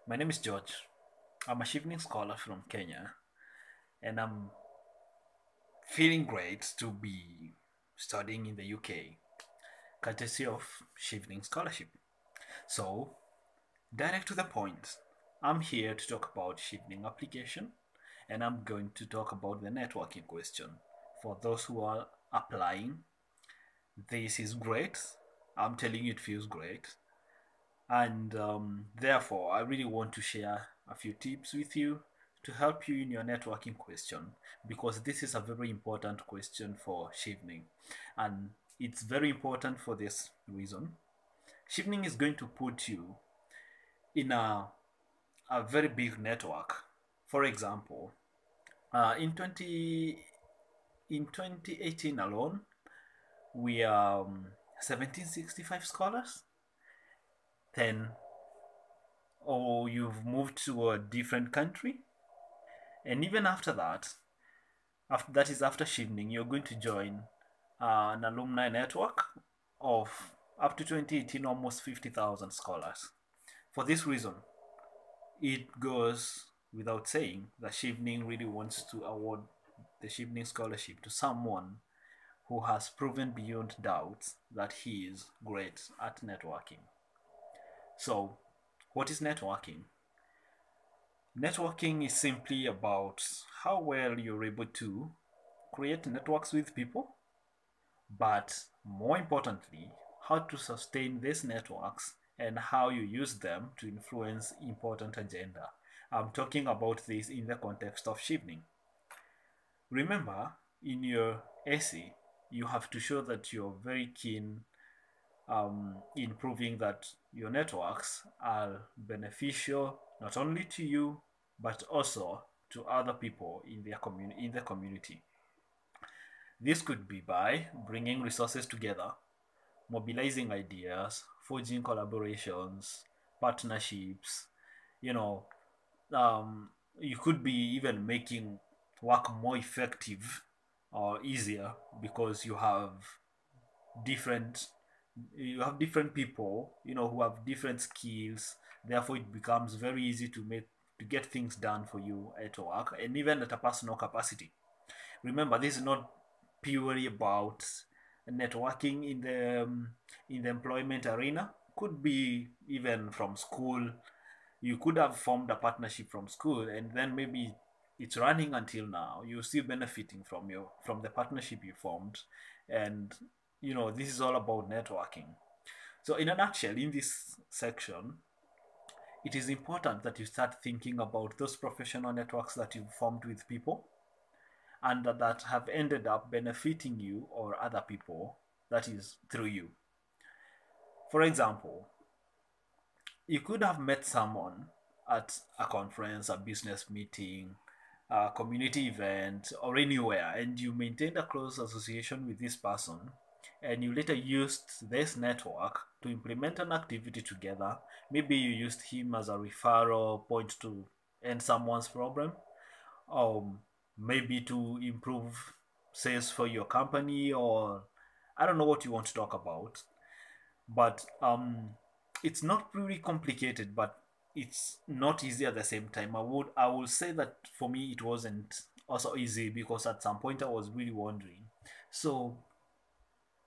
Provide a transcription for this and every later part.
My name is George. I'm a Chevening Scholar from Kenya, and I'm feeling great to be studying in the UK, courtesy of Chevening Scholarship. So, direct to the point, I'm here to talk about Chevening application, and I'm going to talk about the networking question. For those who are applying, this is great. I'm telling you, it feels great. And therefore, I really want to share a few tips with you to help you in your networking question because this is a very important question for Chevening. And it's very important for this reason. Chevening is going to put you in a very big network. For example, in 2018 alone, we are 1765 scholars. Then or you've moved to a different country, and even after that is after Chevening, you're going to join an alumni network of up to 2018 almost 50,000 scholars. For this reason, it goes without saying that Chevening really wants to award the Chevening Scholarship to someone who has proven beyond doubt that he is great at networking. So, what is networking? Networking is simply about how well you're able to create networks with people, but more importantly, how to sustain these networks and how you use them to influence important agenda. I'm talking about this in the context of Chevening. Remember, in your essay, you have to show that you're very keen in proving that your networks are beneficial not only to you but also to other people in in the community. This could be by bringing resources together, mobilizing ideas, forging collaborations, partnerships. You know, you could be even making work more effective or easier because different you have different people who have different skills. Therefore it becomes very easy to get things done for you at work and even at a personal capacity. Remember, this is not purely about networking in the employment arena. Could be even from school. You could have formed a partnership from school and then maybe it's running until now. You're still benefiting from the partnership you formed. And this is all about networking. So in a nutshell, in this section, it is important that you start thinking about those professional networks that you've formed with people and that have ended up benefiting you or other people, that is through you. For example, you could have met someone at a conference, a business meeting, a community event, or anywhere, and you maintained a close association with this person, and you later used this network to implement an activity together. Maybe you used him as a referral point to end someone's problem, or maybe to improve sales for your company, or I don't know what you want to talk about. But it's not really complicated, but it's not easy at the same time. I will say that for me it wasn't also easy because at some point I was really wondering. So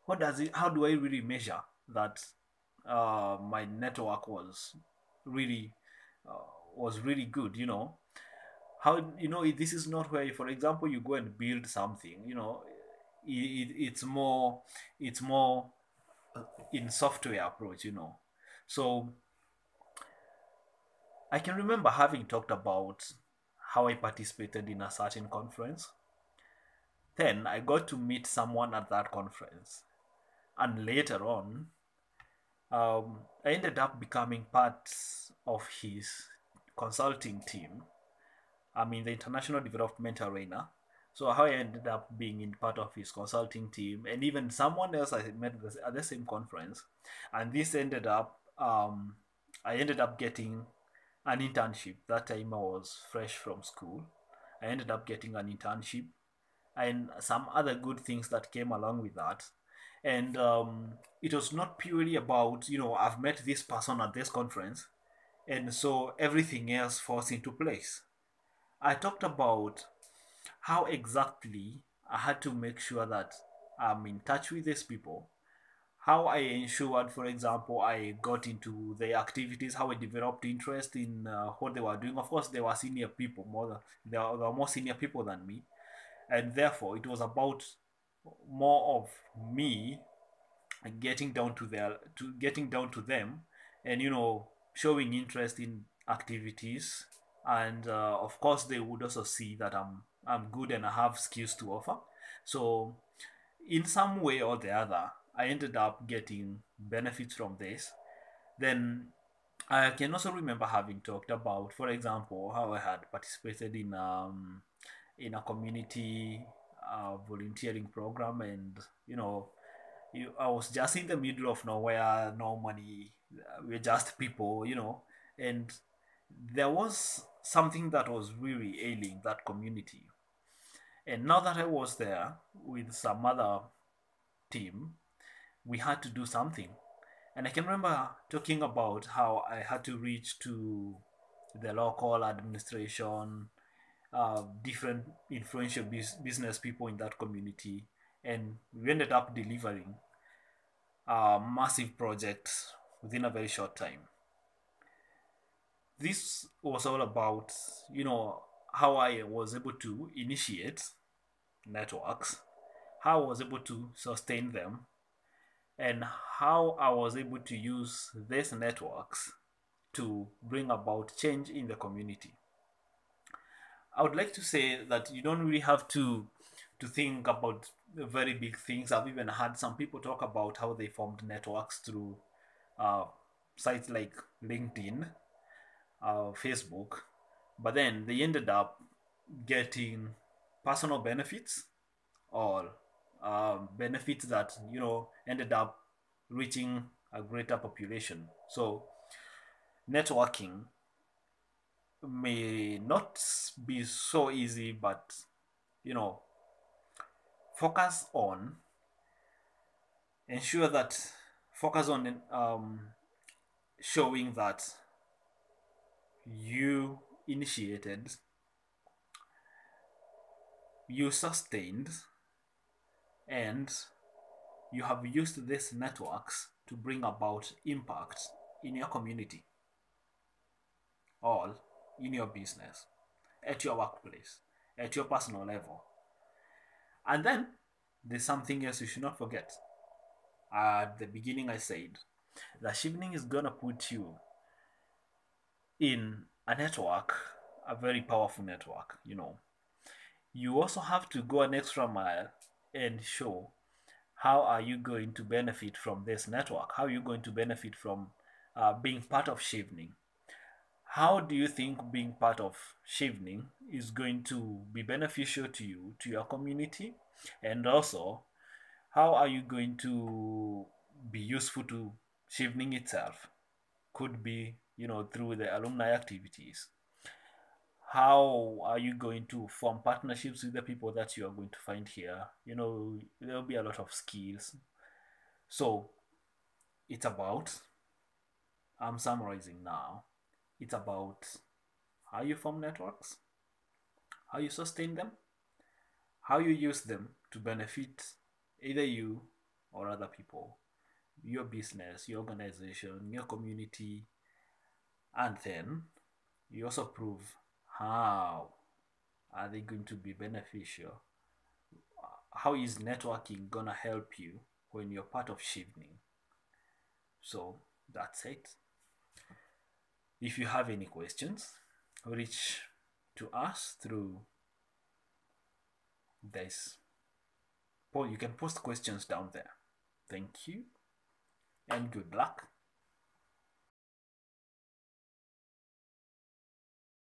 how do I really measure that my network really uh, was really good? How this is not where, for example, you go and build something. It's more in software approach. So I can remember having talked about how I participated in a certain conference. Then I got to meet someone at that conference, and later on, I ended up becoming part of his consulting team. I'm in the international development arena. So how I ended up being in part of his consulting team, and even someone else I met at the same conference, and this ended up, I ended up getting an internship. That time I was fresh from school. I ended up getting an internship and some other good things that came along with that. And it was not purely about, I've met this person at this conference. And so everything else falls into place. I talked about how exactly I had to make sure that I'm in touch with these people, how I ensured, for example, I got into the activities, how I developed interest in what they were doing. Of course, they were senior people, they were more senior people than me, and therefore it was about more of me getting down to them, and showing interest in activities, and of course they would also see that I'm good and I have skills to offer. So in some way or the other, I ended up getting benefits from this. Then I can also remember having talked about, for example, how I had participated in a community volunteering program, and I was just in the middle of nowhere, no money. We're just people, and there was something that was really ailing that community. And now that I was there with some other team, we had to do something. And I can remember talking about how I had to reach to the local administration, different influential business people in that community, and we ended up delivering a massive project within a very short time. This was all about, how I was able to initiate networks, how I was able to sustain them, and how I was able to use these networks to bring about change in the community. I would like to say that you don't really have to think about very big things. I've even had some people talk about how they formed networks through uh, sites like LinkedIn, Facebook, but then they ended up getting personal benefits, or benefits that ended up reaching a greater population. So networking may not be so easy, but you know focus on ensure that focus on showing that you initiated, you sustained, and you have used these networks to bring about impact in your community, all in your business, at your workplace, at your personal level. And then there's something else you should not forget. At the beginning, I said that Chevening is gonna put you in a network, a very powerful network. You also have to go an extra mile and show how are you going to benefit from this network? How are you going to benefit from being part of Chevening? How do you think being part of Chevening is going to be beneficial to you, to your community? And also, how are you going to be useful to Chevening itself? Could be, through the alumni activities. How are you going to form partnerships with the people that you are going to find here? There'll be a lot of skills. So it's about, I'm summarizing now, it's about how you form networks, how you sustain them, how you use them to benefit either you or other people, your business, your organization, your community, and then you also prove how are they going to be beneficial. How is networking gonna help you when you're part of Chevening? So that's it. If you have any questions, reach to us through this. You can post questions down there. Thank you and good luck.